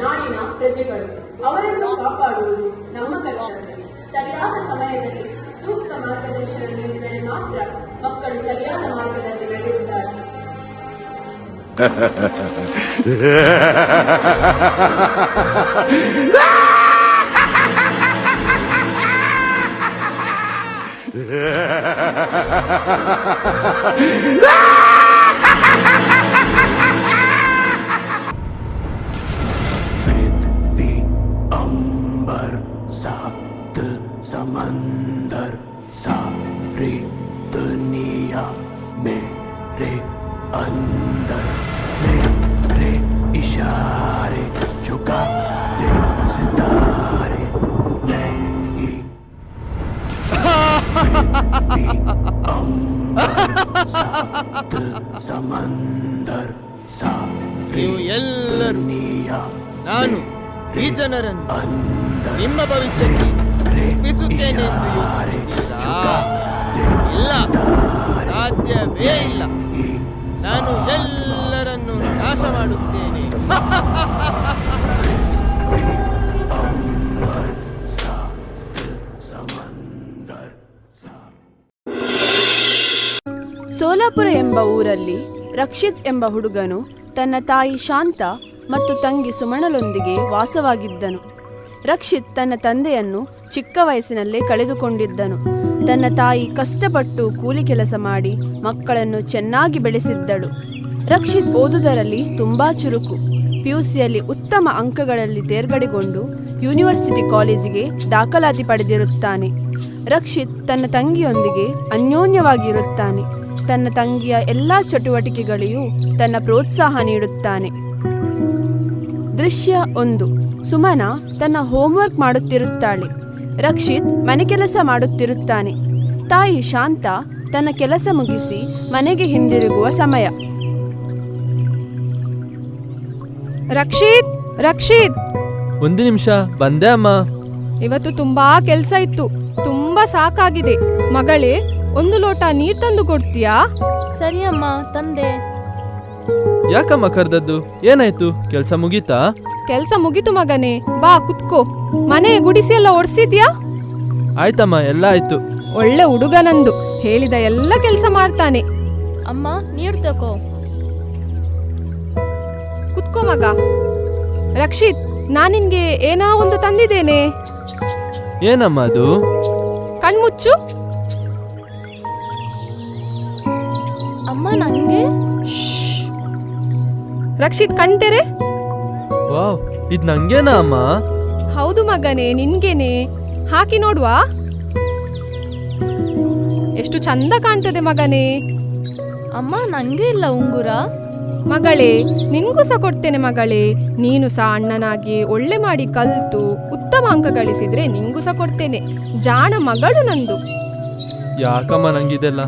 ನಾಡಿನ ಪ್ರಜೆಗಳು ಅವರನ್ನು ಕಾಪಾಡುವುದು ನಮ್ಮ ಕರ್ತವ್ಯ. ಸರಿಯಾದ ಸಮಯದಲ್ಲಿ ಸೂಕ್ತ ಮಾರ್ಗದರ್ಶನ ನೀಡಿದರೆ ಮಾತ್ರ ಮಕ್ಕಳು ಸರಿಯಾದ ಮಾರ್ಗದಲ್ಲಿ ಬೆಳೆಯುತ್ತಾರೆ. समंदर सारी दुनिया मेरे अंदर, मेरे इशारे झुका दे सितारे नहीं। सात समंदर सारी दुनिया ನಾನು ಈ ಜನರನ್ನು ನಿಮ್ಮ ಭವಿಷ್ಯಕ್ಕೆ ರೂಪಿಸುತ್ತೇನೆ ಎಂದು ಯೋಚಿಸುತ್ತೀರಾ? ಇಲ್ಲ, ಸಾಧ್ಯವೇ ಇಲ್ಲ. ನಾನು ಎಲ್ಲರನ್ನು ನಾಶ ಮಾಡುತ್ತೇನೆ. ಸೋಲಾಪುರ ಎಂಬ ಊರಲ್ಲಿ ರಕ್ಷಿತ್ ಎಂಬ ಹುಡುಗನು ತನ್ನ ತಾಯಿ ಶಾಂತ ಮತ್ತು ತಂಗಿ ಸುಮಣಲೊಂದಿಗೆ ವಾಸವಾಗಿದ್ದನು. ರಕ್ಷಿತ್ ತನ್ನ ತಂದೆಯನ್ನು ಚಿಕ್ಕ ವಯಸ್ಸಿನಲ್ಲೇ ಕಳೆದುಕೊಂಡಿದ್ದನು. ತನ್ನ ತಾಯಿ ಕಷ್ಟಪಟ್ಟು ಕೂಲಿ ಕೆಲಸ ಮಾಡಿ ಮಕ್ಕಳನ್ನು ಚೆನ್ನಾಗಿ ಬೆಳೆಸಿದ್ದಳು. ರಕ್ಷಿತ್ ಓದುವುದರಲ್ಲಿ ತುಂಬಾ ಚುರುಕು. PUCಯಲ್ಲಿ ಉತ್ತಮ ಅಂಕಗಳಲ್ಲಿ ತೇರ್ಗಡೆಗೊಂಡು ಯೂನಿವರ್ಸಿಟಿ ಕಾಲೇಜಿಗೆ ದಾಖಲಾತಿ ಪಡೆದಿರುತ್ತಾನೆ. ರಕ್ಷಿತ್ ತನ್ನ ತಂಗಿಯೊಂದಿಗೆ ಅನ್ಯೋನ್ಯವಾಗಿರುತ್ತಾನೆ. ತನ್ನ ತಂಗಿಯ ಎಲ್ಲ ಚಟುವಟಿಕೆಗಳಿಗೂ ತನ್ನ ಪ್ರೋತ್ಸಾಹ ನೀಡುತ್ತಾನೆ. ದೃಶ್ಯ 1. ಸುಮನ ತನ್ನ ಹೋಮ್ವರ್ಕ್ ಮಾಡುತ್ತಿರುತ್ತಾಳೆ. ರಕ್ಷಿತ್ ಮನೆ ಕೆಲಸ ಮಾಡುತ್ತಿರುತ್ತಾನೆ. ತಾಯಿ ಶಾಂತ ತನ್ನ ಕೆಲಸ ಮುಗಿಸಿ ಮನೆಗೆ ಹಿಂದಿರುಗುವ ಸಮಯ. ರಕ್ಷಿತ್, ರಕ್ಷಿತ್, ಒಂದು ನಿಮಿಷ, ಬಂದೆ ಅಮ್ಮ. ಇವತ್ತು ತುಂಬಾ ಕೆಲಸ ಇತ್ತು, ತುಂಬಾ ಸಾಕಾಗಿದೆ. ಮಗಳೇ, ಒಂದು ಲೋಟ ನೀರು ತಂದು ಕೊಡ್ತೀಯಾ? ಸರಿ ಅಮ್ಮ, ತಂದೆ. ಯಾಕಮ್ಮ ಕರೆದದ್ದು? ಏನಾಯ್ತು? ಕೆಲಸ ಮುಗೀತಾ? ಕೆಲಸ ಮುಗಿತು ಮಗನೇ, ಬಾ ಕುತ್ಕೋ. ಮನೆ ಗುಡಿಸಿ ಎಲ್ಲ ಒಡ್ಸಿದ್ಯಾ? ಆಯ್ತಮ್ಮ, ಎಲ್ಲ ಆಯ್ತು. ಒಳ್ಳೆ ಹುಡುಗ ನಂದು, ಹೇಳಿದ ಎಲ್ಲ ಕೆಲಸ ಮಾಡ್ತಾನೆ. ಅಮ್ಮ, ನೀರು ತಗೋ. ಕುತ್ಕೋ ಮಗ. ರಕ್ಷಿತ್, ನಾನ್ ನಿನ್ಗೆ ಏನೋ ಒಂದು ತಂದಿದ್ದೇನೆ. ಏನಮ್ಮ ಅದು? ಕಣ್ಮುಚ್ಚು. ಅಮ್ಮ, ನಂಗೆ. ರಕ್ಷಿತ್, ಕಣ್ತೆರೆ. ವಾವ್, ಇದ್ ನಂಗೇನಾ ಅಮ್ಮ? ಹೌದು ಮಗನೇ, ನಿನ್ಗೇನೆ. ಹಾಕಿ ನೋಡುವಾ? ಎಷ್ಟು ಚಂದ ಕಾಣ್ತದೆ ಮಗನೇ. ಅಮ್ಮ, ನಂಗೆ ಇಲ್ಲ ಉಂಗುರ. ಮಗಳೇ, ನಿನ್ಗೂ ಸಹ ಕೊಡ್ತೇನೆ ಮಗಳೇ. ನೀನು ಸಹ ಅಣ್ಣನಾಗಿ ಒಳ್ಳೆ ಮಾಡಿ ಕಲ್ತು ಉತ್ತಮ ಅಂಕ ಗಳಿಸಿದ್ರೆ ನಿಂಗೂ ಸಹ ಕೊಡ್ತೇನೆ. ಜಾಣ ಮಗಳು ನಂದು. ಯಾಕಮ್ಮ ನಂಗಿದೆಲ್ಲ?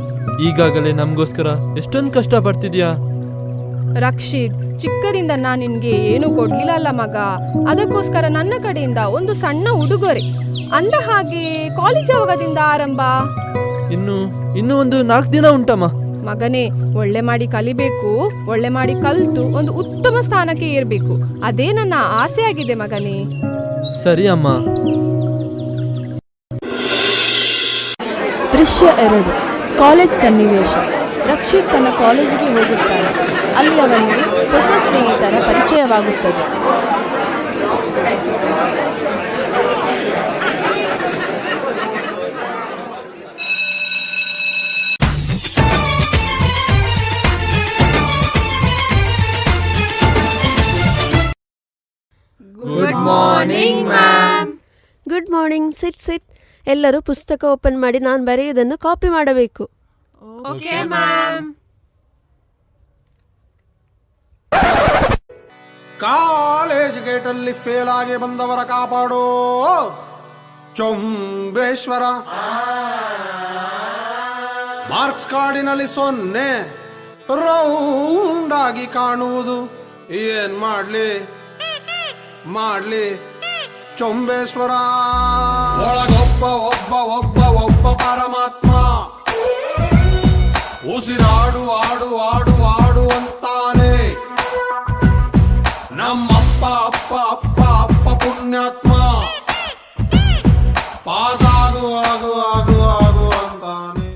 ಈಗಾಗಲೇ ನಮ್ಗೋಸ್ಕರ ಎಷ್ಟೊಂದು ಕಷ್ಟ ಪಡ್ತಿದ್ಯಾ. ರಕ್ಷಿತ್, ಚಿಕ್ಕದಿಂದ ನಾನು ನಿನ್ಗೆ ಏನೂ ಕೊಡ್ಲಿಲ್ಲ ಅಲ್ಲ ಮಗ. ಅದಕ್ಕೋಸ್ಕರ ನನ್ನ ಕಡೆಯಿಂದ ಒಂದು ಸಣ್ಣ ಉಡುಗೊರೆ. ಅಂದ ಹಾಗೆ ಕಾಲೇಜ್ ಯಾವಾಗದಿಂದ ಆರಂಭ? ಇನ್ನು ಒಂದು 4 ದಿನ ಉಂಟಮ್ಮ. ಮಗನೇ, ಒಳ್ಳೆ ಮಾಡಿ ಕಲಿಬೇಕು. ಒಳ್ಳೆ ಮಾಡಿ ಕಲ್ತು ಒಂದು ಉತ್ತಮ ಸ್ಥಾನಕ್ಕೆ ಏರ್ಬೇಕು. ಅದೇ ನನ್ನ ಆಸೆ ಆಗಿದೆ ಮಗನೇ. ಸರಿ ಅಮ್ಮ. ದೃಶ್ಯ 2. ಕಾಲೇಜ್ ಸನ್ನಿವೇಶ. ರಕ್ಷಿತ್ ತನ್ನ ಕಾಲೇಜಿಗೆ ಹೋಗುತ್ತಾನೆ. ಅಲ್ಲಿ ಅವನಿಗೆ ಹೊಸ ಸ್ನೇಹಿತರ ಪರಿಚಯವಾಗುತ್ತದೆ. Good morning ma'am. Good morning. Sit. ಎಲ್ಲರೂ ಪುಸ್ತಕ ಓಪನ್ ಮಾಡಿ ನಾನು ಬರೆಯುವುದನ್ನು ಕಾಪಿ ಮಾಡಬೇಕು. Okay ma'am. ಕಾಲೇಜ್ ಗೇಟಲ್ಲಿ ಫೇಲ್ ಆಗಿ ಬಂದವರ ಕಾಪಾಡೋ ಚೊಂಬೇಶ್ವರ. ಮಾರ್ಕ್ಸ್ ಕಾರ್ಡಿನಲ್ಲಿ 0 ರೌಂಡ್ ಆಗಿ ಕಾಣುವುದು. ಏನ್ ಮಾಡ್ಲಿ ಚೊಂಬೇಶ್ವರ. ಒಳಗೊಬ್ಬ ಒಬ್ಬ ಪರಮಾತ್ಮ. ಉಸಿರಾಡು ಆಡು ಅಂತಾನೆ ನಮ್ಮಪ್ಪ. ಅಪ್ಪ ಅಪ್ಪ ಅಪ್ಪ ಪುಣ್ಯಾತ್ಮ ಪಾಸ್ ಆಗು ಆಗು ಆಗು ಆಗು ಅಂತಾನೆ.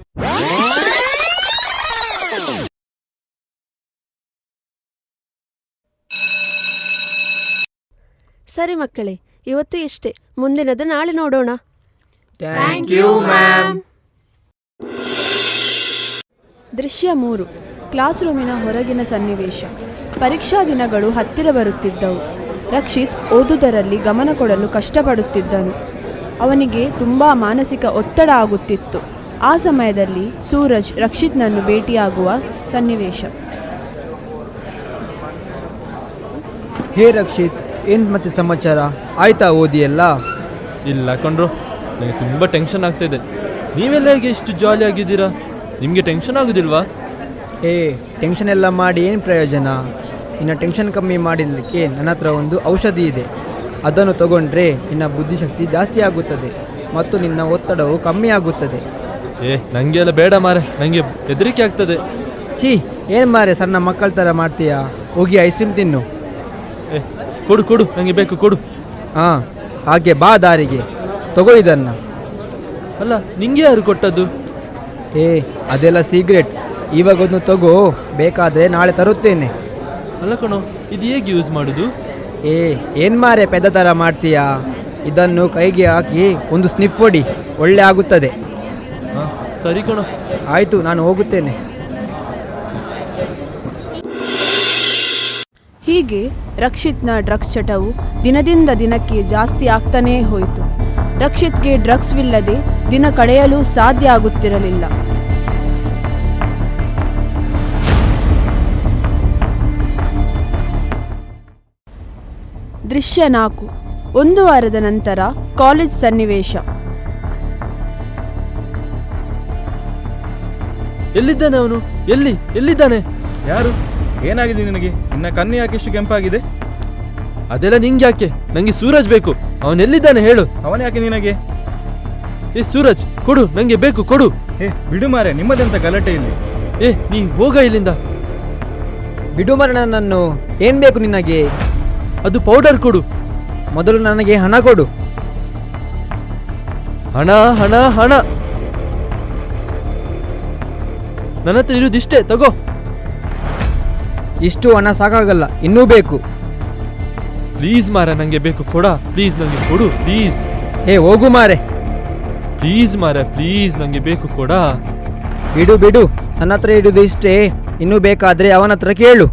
ಸರಿ ಮಕ್ಕಳೇ, ಇವತ್ತು ಇಷ್ಟೇ. ಮುಂದಿನದು ನಾಳೆ ನೋಡೋಣ. Thank you ma'am. ದೃಶ್ಯ 3. ಕ್ಲಾಸ್ ರೂಮಿನ ಹೊರಗಿನ ಸನ್ನಿವೇಶ. ಪರೀಕ್ಷಾ ದಿನಗಳು ಹತ್ತಿರ ಬರುತ್ತಿದ್ದವು. ರಕ್ಷಿತ್ ಓದುವುದರಲ್ಲಿ ಗಮನ ಕೊಡಲು ಕಷ್ಟಪಡುತ್ತಿದ್ದನು. ಅವನಿಗೆ ತುಂಬ ಮಾನಸಿಕ ಒತ್ತಡ ಆಗುತ್ತಿತ್ತು. ಆ ಸಮಯದಲ್ಲಿ ಸೂರಜ್ ರಕ್ಷಿತ್ನನ್ನು ಭೇಟಿಯಾಗುವ ಸನ್ನಿವೇಶ. ಹೇ ರಕ್ಷಿತ್, ಏನು ಮತ್ತೆ ಸಮಾಚಾರ? ಆಯ್ತಾ ಓದಿ ಎಲ್ಲ? ಇಲ್ಲ ಕಣ್ರು, ನನಗೆ ತುಂಬ ಟೆನ್ಷನ್ ಆಗ್ತಾಯಿದೆ. ನೀವೆಲ್ಲ ಹೇಗೆ ಇಷ್ಟು ಜಾಲಿ ಆಗಿದ್ದೀರಾ? ನಿಮಗೆ ಟೆನ್ಷನ್ ಆಗೋದಿಲ್ವಾ? ಟೆನ್ಷನ್ ಎಲ್ಲ ಮಾಡಿ ಏನು ಪ್ರಯೋಜನ? ಇನ್ನು ಟೆನ್ಷನ್ ಕಮ್ಮಿ ಮಾಡಲಿಕ್ಕೆ ನನ್ನ ಹತ್ರ ಒಂದು ಔಷಧಿ ಇದೆ. ಅದನ್ನು ತಗೊಂಡ್ರೆ ನಿನ್ನ ಬುದ್ಧಿಶಕ್ತಿ ಜಾಸ್ತಿ ಆಗುತ್ತದೆ ಮತ್ತು ನಿನ್ನ ಒತ್ತಡವು ಕಮ್ಮಿ ಆಗುತ್ತದೆ. ನನಗೆ ಎಲ್ಲ ಬೇಡ ಮಾರೆ, ನನಗೆ ಹೆದರಿಕೆ ಆಗ್ತದೆ. ಏನು ಮಾರೆ ಸಣ್ಣ ಮಕ್ಕಳ ಥರ ಮಾಡ್ತೀಯಾ? ಹೋಗಿ ಐಸ್ ಕ್ರೀಮ್ ತಿನ್ನು. ಕೊಡು ಕೊಡು, ನನಗೆ ಬೇಕು, ಕೊಡು. ಹಾಂ, ಹಾಗೆ ಬಾ ದಾರಿಗೆ. ತಗೋ ಇದನ್ನು. ಅಲ್ಲ, ನಿಂಗೆ ಯಾರು ಕೊಟ್ಟದ್ದು? ಅದೆಲ್ಲ ಸೀಕ್ರೆಟ್. ಇವಾಗೊಂದು ತಗೋ, ಬೇಕಾದರೆ ನಾಳೆ ತರುತ್ತೇನೆ. ಅಲ್ಲ ಕಣೋ, ಇದು ಹೇಗೆ ಯೂಸ್ ಮಾಡೋದು? ಏನು ಮಾರೆ ಪೆದ್ದ ಥರ ಮಾಡ್ತೀಯಾ? ಇದನ್ನು ಕೈಗೆ ಹಾಕಿ ಒಂದು ಸ್ನಿಫ್ ಹೊಡಿ, ಒಳ್ಳೆ ಆಗುತ್ತದೆ. ಹಾಂ ಸರಿ ಕಣೋ. ಆಯಿತು, ನಾನು ಹೋಗುತ್ತೇನೆ. ಹೀಗೆ ರಕ್ಷಿತ್ನ ಡ್ರಗ್ಸ್ ಚಟವು ದಿನದಿಂದ ದಿನಕ್ಕೆ ಜಾಸ್ತಿ ಆಗ್ತಾನೇ ಹೋಯಿತು. ರಕ್ಷಿತ್ಗೆ ಡ್ರಗ್ಸ್ವಿಲ್ಲದೆ ದಿನ ಕಳೆಯಲು ಸಾಧ್ಯ ಆಗುತ್ತಿರಲಿಲ್ಲ. ದೃಶ್ಯ 4. 1 ವಾರದ ನಂತರ ಕಾಲೇಜ್ ಸನ್ನಿವೇಶ. ಎಲ್ಲಿದ್ದಾನೆ ಅವನು? ಎಲ್ಲಿದ್ದಾನೆ? ಯಾರು? ಏನಾಗಿದೆ ನಿನಗೆ? ನಿನ್ನ ಕಣ್ಣು ಯಾಕೆ ಇಷ್ಟು ಕೆಂಪಾಗಿದೆ? ಅದೆಲ್ಲ ನಿಂಗೆ ಯಾಕೆ? ನಂಗೆ ಸೂರಜ್ ಬೇಕು. ಅವನೆಲ್ಲಿದ್ದಾನೆ ಹೇಳು. ಅವನು ಯಾಕೆ ನಿನಗೆ? ಸೂರಜ್ ಕೊಡು, ನಂಗೆ ಬೇಕು, ಕೊಡು. ಬಿಡು ಮಾರೆ, ನಿಮ್ಮದೆಂತ ಗಲಾಟೆ ಇಲ್ಲಿ? ನೀ ಹೋಗ ಇಲ್ಲಿಂದ. ಬಿಡು ಮಾರೆ ನನ್ನನ್ನು. ಏನು ಬೇಕು ನಿನಗೆ? ಅದು ಪೌಡರ್ ಕೊಡು. ಮೊದಲು ನನಗೆ ಹಣ ಕೊಡು. ಹಣ ಹಣ ಹಣ ನನ್ನ ಹತ್ರ ಇರುವುದಿಷ್ಟೇ, ತಗೋ. ಇಷ್ಟು ಹಣ ಸಾಕಾಗಲ್ಲ, ಇನ್ನೂ ಬೇಕು. ಪ್ಲೀಸ್ ಮಾರ, ನಂಗೆ ಬೇಕು, ಕೊಡ ಪ್ಲೀಸ್, ನಂಗೆ ಕೊಡು ಪ್ಲೀಸ್. ಹೋಗು ಮಾರೆ. ಪ್ಲೀಸ್ ಮಾರ, ಪ್ಲೀಸ್, ನಂಗೆ ಬೇಕು, ಕೊಡ. ಬಿಡು, ನನ್ನ ಹತ್ರ ಇಡುವುದು ಇಷ್ಟೇ. ಇನ್ನೂ ಬೇಕಾದ್ರೆ ಅವನ ಹತ್ರ ಕೇಳು.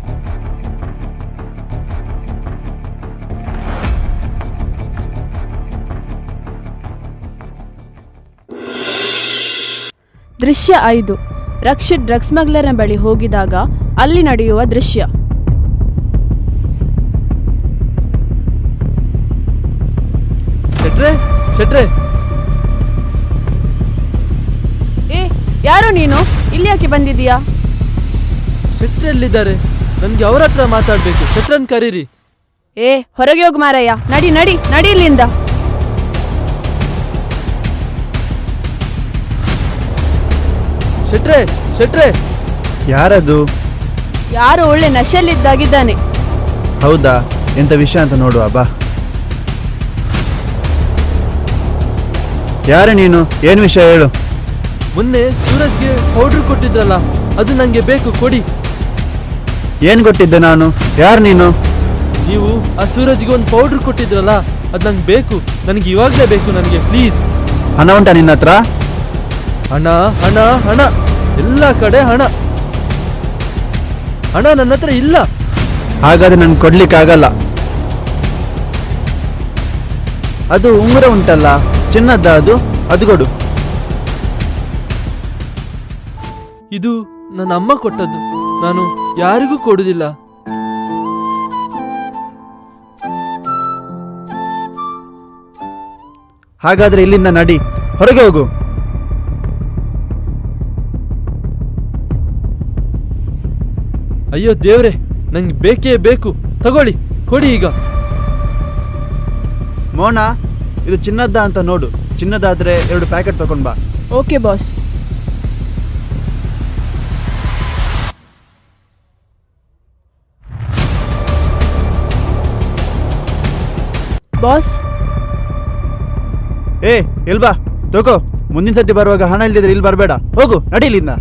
ದೃಶ್ಯ 5. ರಕ್ಷಿತ್ ಡ್ರಗ್ಸ್ ಸ್ಮಗ್ಲರ್ನ ಬಳಿ ಹೋಗಿದಾಗ ಅಲ್ಲಿ ನಡೆಯುವ ದೃಶ್ಯ. ಶೆಟ್ರೆ, ಯಾರು ನೀನು? ಇಲ್ಲಿ ಯಾಕೆ ಬಂದಿದೀಯಾ? ಶೆಟ್ರೆ ಎಲ್ಲಿದ್ದಾರೆ? ನನ್ಗೆ ಅವ್ರ ಹತ್ರ ಮಾತಾಡ್ಬೇಕು. ಶೆಟ್ರನ್ ಕರೀರಿ. ಹೊರಗೆ ಹೋಗು ಮಾರಯ್ಯ. ನಡಿ ಇಲ್ಲಿಂದ. ಶೆಟ್ರೆ ಯಾರದು? ಯಾರು ಒಳ್ಳೆ ನಶೆಯಲ್ಲಿದ್ದಾಗಿದ್ದಾನೆ. ಹೌದಾ? ಎಂತ ವಿಷಯ ಅಂತ ನೋಡುವ ಬಾ. ಯಾರೇ ನೀನು? ಏನು ವಿಷಯ ಹೇಳು. ಮೊನ್ನೆ ಸೂರಜ್ಗೆ ಪೌಡರ್ ಕೊಟ್ಟಿದ್ರಲ್ಲ, ಅದು ನಂಗೆ ಬೇಕು, ಕೊಡಿ. ಏನು ಕೊಟ್ಟಿದ್ದೆ ನಾನು? ಯಾರು ನೀನು? ನೀವು ಆ ಸೂರಜ್ಗೆ ಒಂದು ಪೌಡರ್ ಕೊಟ್ಟಿದ್ರಲ್ಲ, ಅದು ನಂಗೆ ಬೇಕು. ನನಗೆ ಇವಾಗಲೇ ಬೇಕು, ನನಗೆ ಪ್ಲೀಸ್. ಹಣ ಉಂಟಾ ನಿನ್ನ ಹತ್ರ? ಹಣ ಹಣ ಹಣ, ಎಲ್ಲ ಕಡೆ ಹಣ. ನನ್ನ ಹತ್ರ ಇಲ್ಲ. ಹಾಗಾದ್ರೆ ನನ್ಗೆ ಕೊಡ್ಲಿಕ್ಕಾಗಲ್ಲ. ಅದು ಉಂಗುರ ಉಂಟಲ್ಲ, ಚಿನ್ನದ್ದ ಅದು ಕೊಡು. ಇದು ನನ್ನ ಅಮ್ಮ ಕೊಟ್ಟದ್ದು, ನಾನು ಯಾರಿಗೂ ಕೊಡುದಿಲ್ಲ. ಹಾಗಾದ್ರೆ ಇಲ್ಲಿಂದ ನಡಿ, ಹೊರಗೆ ಹೋಗು. ಅಯ್ಯೋ ದೇವ್ರೆ, ನಂಗೆ ಬೇಕೇ ಬೇಕು. ತಗೊಳ್ಳಿ, ಕೊಡಿ ಈಗ. ಮೋನ, ಇದು ಚಿನ್ನದ್ದ ಅಂತ ನೋಡು. ಚಿನ್ನದಾದ್ರೆ 2 ಪ್ಯಾಕೆಟ್ ತಗೊಂಡ್ ಬಾ. Okay boss. ಬಾಸ್, ಏ ಇಲ್ಬಾ ತಗೋ. ಮುಂದಿನ ಸತಿ ಬರುವಾಗ ಹಣ ಇಲ್ದಿದ್ರೆ ಇಲ್ಲಿ ಬರಬೇಡ. ಹೋಗು, ನಡಿ ಇಲ್ಲಿಂದ.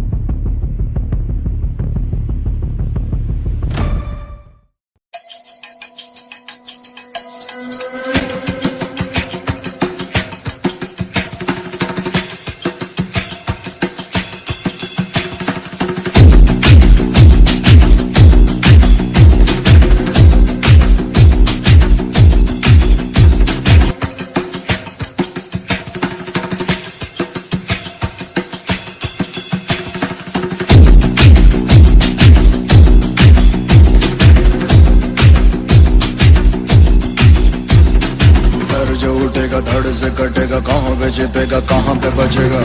जो उठेगा धड़ से कटेगा, कहाँ पे छिपेगा कहाँ पे बचेगा।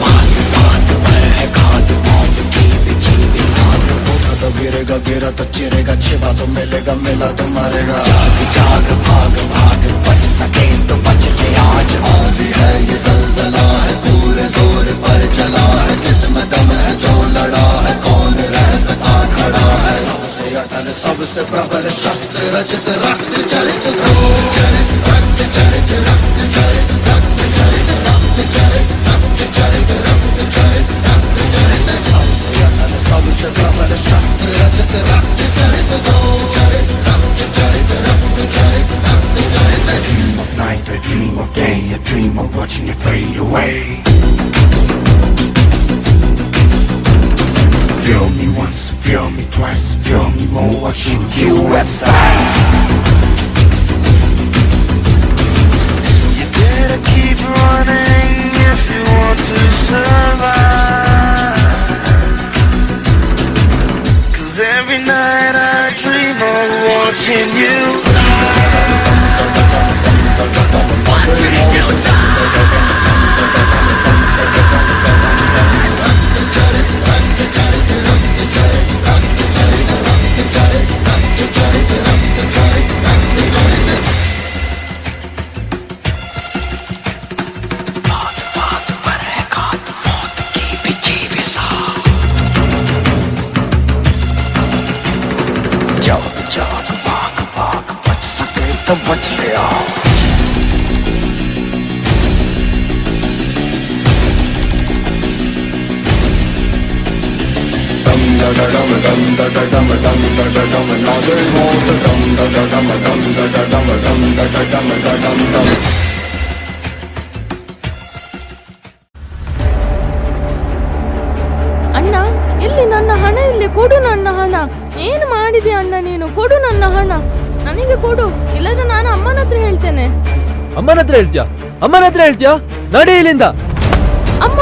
उठा तो गिरेगा, गिरा तो चिरेगा, छिपा तो मिलेगा, मिला तो मारेगा। जाग भाग भाग बच सके तो बच ले आज। आंधी है ये ज़लज़ला है, पूरे जोर पर चला है। किस्मत दम है जो लड़ा है, कौन रह सका खड़ा है। सबसे अटल सबसे प्रबल शस्त्र रचित, रक्त चरित घोर चरित, रक्त चरित रक्त चरित रक्त चरित रक्त चरित रक्त चरित रक्त चरित रक्त चरित। सबसे अटल सबसे प्रबल शस्त्र रचित, रक्त चरित घोर चरित रक्त चरित रक्त चरित रक्त चरित। I dream of night, I dream of day, I dream of watching it fade away. Feel me once, feel me twice, feel me more, I'll shoot you at sight. You better keep running if you want to survive. 'Cause every night I dream of watching you die. Watching you die. बच गया। dum da da dum dum da da dum dum da da dum nache moot dum da da dum dum da da dum dum da da dum da dum dum। ಅಣ್ಣ, ಇಲ್ಲಿ ನನ್ನ ಹಣ, ಇಲ್ಲಿ ಕೊಡು ನನ್ನ ಹಣ. ಏನು ಮಾಡಿದೆ ಅಣ್ಣ ನೀನು? ಕೊಡು ನನ್ನ ಹಣ, ನನಗೆ ಕೊಡು, ಇಲ್ಲದ್ರೆ ನಾನು ಅಮ್ಮನ ಹತ್ರ ಹೇಳ್ತೇನೆ. ಅಮ್ಮನ ಹತ್ರ ಹೇಳ್ತೀಯಾ? ಅಮ್ಮನ ಹತ್ರ ಹೇಳ್ತೀಯಾ? ನಡಿ ಇಲ್ಲಿಂದ. ಅಮ್ಮ,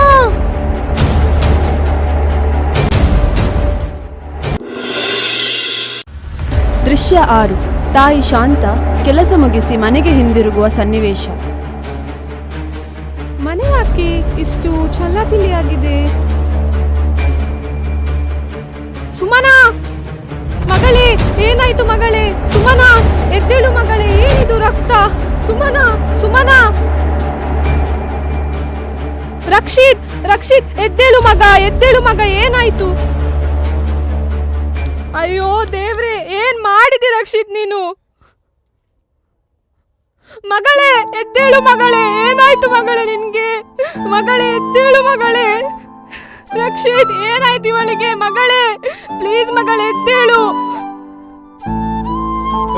ದೃಶ್ಯ 6. ತಾಯಿ ಶಾಂತ ಕೆಲಸ ಮುಗಿಸಿ ಮನೆಗೆ ಹಿಂದಿರುಗುವ ಸನ್ನಿವೇಶ. ಮನೆ ಯಾಕೆ ಇಷ್ಟು ಛಲ್ಲಾಪಿಲ್ಲಿಯಾಗಿದೆ? ಸುಮನಾ, ಮಗಳೇ, ಏನಾಯ್ತು ಮಗಳೇ? ಸುಮನಾ, ಎದ್ದೇಳು ಮಗಳೇ, ಏನಿದು ರಕ್ತ? ಸುಮನಾ, ಸುಮನಾ. ರಕ್ಷಿತ್, ರಕ್ಷಿತ್, ಎದ್ದೇಳು ಮಗ, ಎದ್ದೇಳು ಮಗ, ಏನಾಯ್ತು? ಅಯ್ಯೋ ದೇವ್ರೆ, ಏನ್ ಮಾಡಿದಿ ರಕ್ಷಿತ್ ನೀನು? ಮಗಳೇ, ಎದ್ದೇಳು ಮಗಳೇ, ಏನಾಯ್ತು ಮಗಳೇ ನಿನ್ಗೆ? ಮಗಳೇ, ಎದ್ದೇಳು ಮಗಳೇ. ರಕ್ಷಿತ್, ಏನಾಯ್ತು ಇವಳಿಗೆ? ಮಗಳೇ, ಪ್ಲೀಸ್ ಮಗಳೇ, ಎದ್ದೇಳು.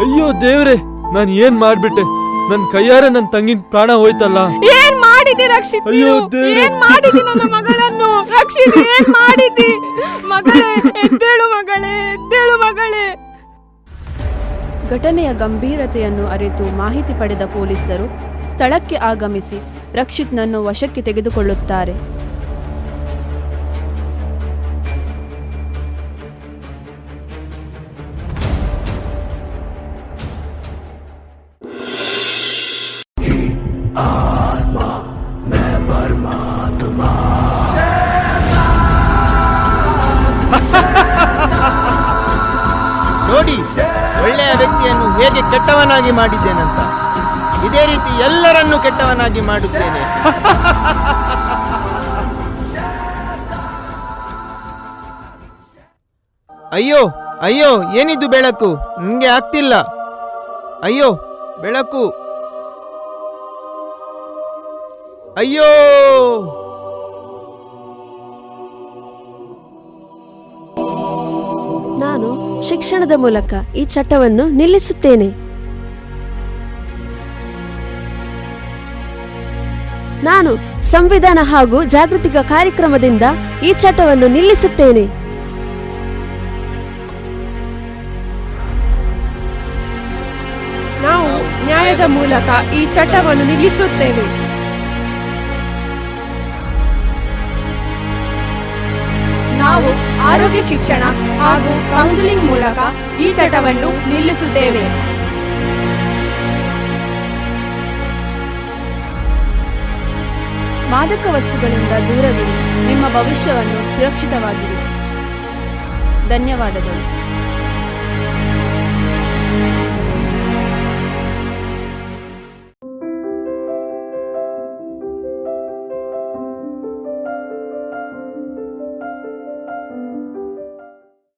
ಅಯ್ಯೋ ದೇವ್ರೆ, ನಾನು ಏನ್ ಮಾಡ್ಬಿಟ್ಟೆ? ನನ್ ಕೈಯಾರೆ ನನ್ ತಂಗಿನ ಪ್ರಾಣ ಹೋಯ್ತಲ್ಲ. ಏನ್ ಮಾಡಿದಿ ರಕ್ಷಿತ್? ಅಯ್ಯೋ ನೀನು? ದೇವ್ರೆ. ಏನ್ ಮಾಡಿದಿ ನನ್ನ ಮಗಳನ್ನು? ರಕ್ಷಿತ್, ಏನ್ ಮಾಡಿದಿ? ಮಗಳೇ, ಎದ್ದೇಳು ಮಗಳೇ, ಎದ್ದೇಳು ಮಗಳೇ. ಘಟನೆಯ ಗಂಭೀರತೆಯನ್ನು ಅರಿತು ಮಾಹಿತಿ ಪಡೆದ ಪೊಲೀಸರು ಸ್ಥಳಕ್ಕೆ ಆಗಮಿಸಿ ರಕ್ಷಿತ್ನನ್ನು ವಶಕ್ಕೆ ತೆಗೆದುಕೊಳ್ಳುತ್ತಾರೆ. ನೋಡಿ, ಒಳ್ಳೆಯ ವ್ಯಕ್ತಿಯನ್ನು ಹೇಗೆ ಕೆಟ್ಟವನಾಗಿ ಮಾಡಿದ್ದೇನಂತ. ಇದೇ ರೀತಿ ಎಲ್ಲರನ್ನೂ ಕೆಟ್ಟವನಾಗಿ ಮಾಡುತ್ತೇನೆ. ಅಯ್ಯೋ ಅಯ್ಯೋ, ಏನಿದು ಬೆಳಕು? ನನಗೆ ಆಗ್ತಿಲ್ಲ. ಅಯ್ಯೋ ಬೆಳಕು. ಅಯ್ಯೋ! ನಾನು ಶಿಕ್ಷಣದ ಮೂಲಕ ಈ ಚಟವನ್ನು ನಿಲ್ಲಿಸುತ್ತೇನೆ. ನಾನು ಸಂವಿಧಾನ ಹಾಗೂ ಜಾಗೃತಿಕ ಕಾರ್ಯಕ್ರಮದಿಂದ ಈ ಚಟವನ್ನು ನಿಲ್ಲಿಸುತ್ತೇನೆ. ನಾವು ನ್ಯಾಯದ ಮೂಲಕ ಈ ಚಟವನ್ನು ನಿಲ್ಲಿಸುತ್ತೇವೆ. ನಾವು ಆರೋಗ್ಯ ಶಿಕ್ಷಣ ಹಾಗೂ ಕೌನ್ಸಿಲಿಂಗ್ ಮೂಲಕ ಈ ಚಟವನ್ನು ನಿಲ್ಲಿಸುತ್ತೇವೆ. ಮಾದಕ ವಸ್ತುಗಳಿಂದ ದೂರವಿರಿ. ನಿಮ್ಮ ಭವಿಷ್ಯವನ್ನು ಸುರಕ್ಷಿತವಾಗಿರಿಸಿ. ಧನ್ಯವಾದಗಳು.